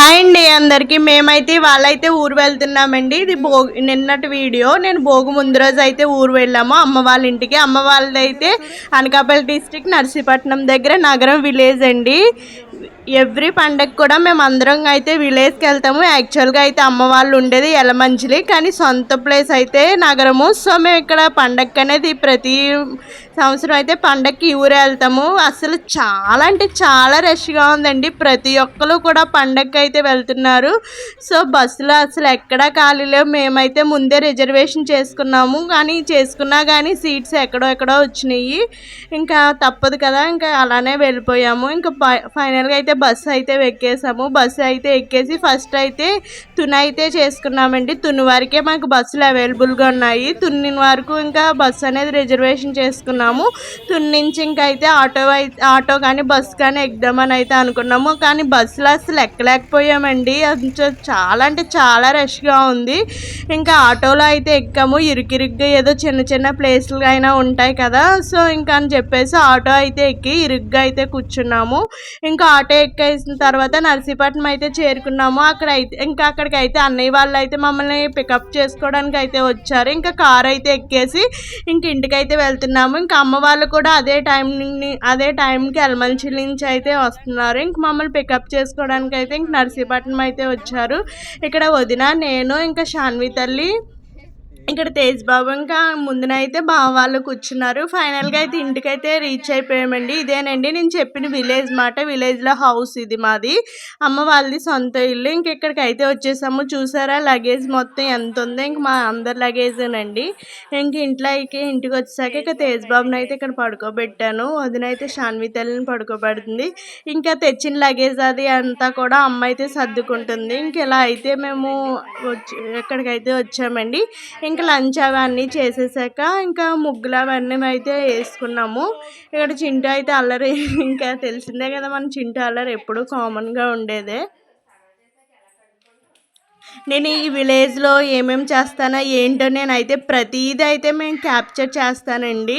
Hi అండి అందరికి. మేమైతే వాళ్ళైతే ఊరు వెళ్తున్నామండి. ఇది నిన్నటి వీడియో. నేను భోగి ముందు రోజు అయితే ఊరు వెళ్ళాము అమ్మ వాళ్ళ ఇంటికి. అమ్మ వాళ్ళదైతే అనకాపల్లి డిస్ట్రిక్ట్ నర్సీపట్నం దగ్గర నగరం విలేజ్ అండి. ఎవ్రీ పండగ కూడా మేము అందరం అయితే విలేజ్కి వెళ్తాము. యాక్చువల్గా అయితే అమ్మ వాళ్ళు ఉండేది యలమంచిలి, కానీ సొంత ప్లేస్ అయితే నగరము. సో మేము ఇక్కడ పండగ అనేది ప్రతి సంవత్సరం అయితే పండగకి ఊరు వెళ్తాము. అసలు చాలా అంటే చాలా రష్గా ఉందండి. ప్రతి ఒక్కరు కూడా పండగకి అయితే వెళ్తున్నారు. సో బస్సులో అసలు ఎక్కడా ఖాళీ లేవు. మేమైతే ముందే రిజర్వేషన్ చేసుకున్నాము, చేసుకున్నా కానీ సీట్స్ ఎక్కడో వచ్చినాయి. ఇంకా తప్పదు కదా, ఇంకా అలానే వెళ్ళిపోయాము. ఇంకా ఫైనల్గా అయితే బస్సు అయితే ఎక్కేసాము. బస్సు అయితే ఎక్కేసి ఫస్ట్ అయితే తుని అయితే చేసుకున్నామండి. తుని వరకే మాకు బస్సులు అవైలబుల్గా ఉన్నాయి. తుని వరకు ఇంకా బస్సు అనేది రిజర్వేషన్ చేసుకున్నాము. తుని నుంచి ఇంకా అయితే ఆటో కానీ బస్సు కానీ ఎక్కుదామని అయితే అనుకున్నాము. కానీ బస్సులో అసలు ఎక్కలేకపోయామండి. చాలా అంటే చాలా రష్గా ఉంది. ఇంకా ఆటోలో అయితే ఎక్కాము. ఇరుకిరుగ్గా ఏదో చిన్న ప్లేస్లు అయినా ఉంటాయి కదా, సో ఇంకా అని చెప్పేసి ఆటో అయితే ఎక్కి ఇరుగ్గా అయితే కూర్చున్నాము. ఇంకా ఆటో ఎక్కేసిన తర్వాత నర్సీపట్నం అయితే చేరుకున్నాము. అక్కడికి అయితే అన్నయ్య వాళ్ళు అయితే మమ్మల్ని పికప్ చేసుకోవడానికి అయితే వచ్చారు. ఇంకా కార్ అయితే ఎక్కేసి ఇంక ఇంటికైతే వెళ్తున్నాము. ఇంకా అమ్మ వాళ్ళు కూడా అదే టైంకి ఎలమంచిలి నుంచి అయితే వస్తున్నారు. ఇంక మమ్మల్ని పికప్ చేసుకోవడానికి అయితే ఇంక నర్సీపట్నం అయితే వచ్చారు. ఇక్కడ వదిన, నేను, ఇంకా శాన్వి తల్లి, ఇక్కడ తేజ్ బాబు, ఇంకా ముందునైతే బావ వాళ్ళు కూర్చున్నారు. ఫైనల్గా అయితే ఇంటికైతే రీచ్ అయిపోయామండి. ఇదేనండి నేను చెప్పిన విలేజ్ మాట. విలేజ్లో హౌస్ ఇది మాది, అమ్మ వాళ్ళది సొంత ఇల్లు. ఇక్కడికి అయితే వచ్చేసాము. చూసారా లగేజ్ మొత్తం ఎంత ఉందో, ఇంక మా అందరి లగేజేనండి. ఇంక ఇంటికి వచ్చేసాక ఇక తేజ్ బాబుని అయితే ఇక్కడ పడుకోబెట్టాను. వదినైతే శాన్వి తల్లిని పడుకోబెడుతుంది. ఇంకా తెచ్చిన లగేజ్ అది అంతా కూడా అమ్మ అయితే సర్దుకుంటుంది. ఇంక ఇలా అయితే మేము ఎక్కడికైతే వచ్చామండి. ఇంకా లంచ్ అవన్నీ చేసేసాక ఇంకా ముగ్గులు అవన్నీ అయితే వేసుకున్నాము. ఇక్కడ చింటూ అయితే అల్లరి, ఇంకా తెలిసిందే కదా మన చింటూ అల్లరి ఎప్పుడూ కామన్గా ఉండేదే. నేను ఈ విలేజ్లో ఏమేమి చేస్తానో ఏంటో నేనైతే ప్రతిదీ అయితే మేము క్యాప్చర్ చేస్తానండి.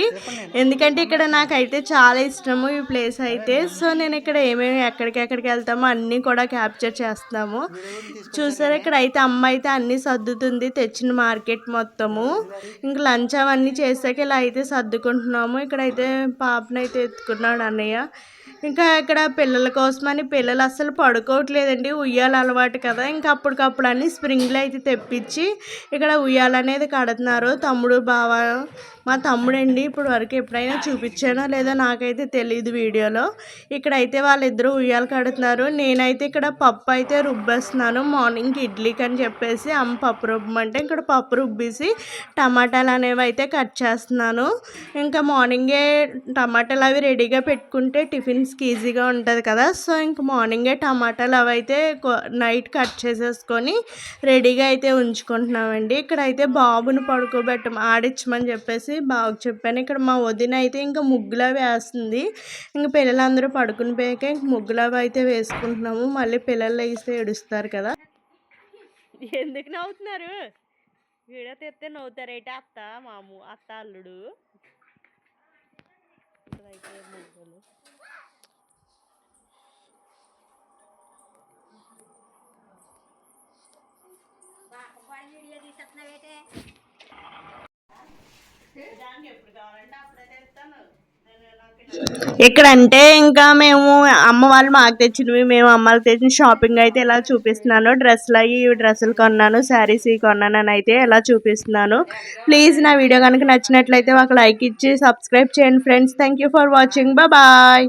ఎందుకంటే ఇక్కడ నాకైతే చాలా ఇష్టము ఈ ప్లేస్ అయితే. సో నేను ఇక్కడ ఎక్కడికి వెళ్తామో అన్నీ కూడా క్యాప్చర్ చేస్తాము. చూసారా ఇక్కడ అయితే అమ్మ అయితే అన్నీ సర్దుతుంది, తెచ్చిన మార్కెట్ మొత్తము. ఇంక లంచ్ అవన్నీ చేసాక ఇలా అయితే సర్దుకుంటున్నాము. ఇక్కడైతే పాపనైతే ఎత్తుకున్నాడు అన్నయ్య. ఇంకా ఇక్కడ పిల్లల కోసమని పిల్లలు అస్సలు పడుకోవట్లేదండి. ఉయ్యాల అలవాటు కదా, ఇంకా అప్పటికప్పుడు అన్ని స్ప్రింగ్లు అయితే తెప్పించి ఇక్కడ ఉయ్యాలనేది కడుతున్నారు తమ్ముడు, బావ. మా తమ్ముడండి. ఇప్పుడు వరకు ఎప్పుడైనా చూపించానో లేదో నాకైతే తెలియదు వీడియోలో. ఇక్కడైతే వాళ్ళిద్దరూ ఉయ్యాలు కడుతున్నారు. నేనైతే ఇక్కడ పప్పు అయితే రుబ్బేస్తున్నాను. మార్నింగ్ ఇడ్లీకి అని చెప్పేసి అమ్మ పప్పు రుబ్బమంటే ఇక్కడ పప్పు రుబ్బేసి టమాటాలు అనేవి అయితే కట్ చేస్తున్నాను. ఇంకా మార్నింగే టమాటాలు అవి రెడీగా పెట్టుకుంటే టిఫిన్స్కి ఈజీగా ఉంటుంది కదా. సో ఇంక మార్నింగే టమాటాలు అవి అయితే నైట్ కట్ చేసేసుకొని రెడీగా అయితే ఉంచుకుంటున్నామండి. ఇక్కడైతే బాబుని ఆడించమని చెప్పేసి బాగా చెప్పాను. ఇక్కడ మా వదిన అయితే ఇంకా ముగ్గులు అవి వేస్తుంది. ఇంకా పిల్లలందరూ పడుకుని పోయాక ఇంక ముగ్గులు అవి అయితే వేసుకుంటున్నాము. మళ్ళీ పిల్లలు వేస్తే ఏడుస్తారు కదా. ఎందుకు నవ్వుతున్నారు? వీడియో తెస్తే నవ్వుతారేట అత్త అల్లుడు. అయితే ముగ్గులు ఇక్కడంటే ఇంకా మేము అమ్మ వాళ్ళు మాకు తెచ్చినవి, మేము అమ్మకి తెచ్చిన షాపింగ్ అయితే ఇలా చూపిస్తున్నాను. డ్రెస్సులు కొన్నాను, శారీస్ కొన్నాను అని అయితే ఇలా చూపిస్తున్నాను. ప్లీజ్ నా వీడియో కనుక నచ్చినట్లయితే ఒక లైక్ ఇచ్చి సబ్స్క్రైబ్ చేయండి friends. Thank you for watching. Bye.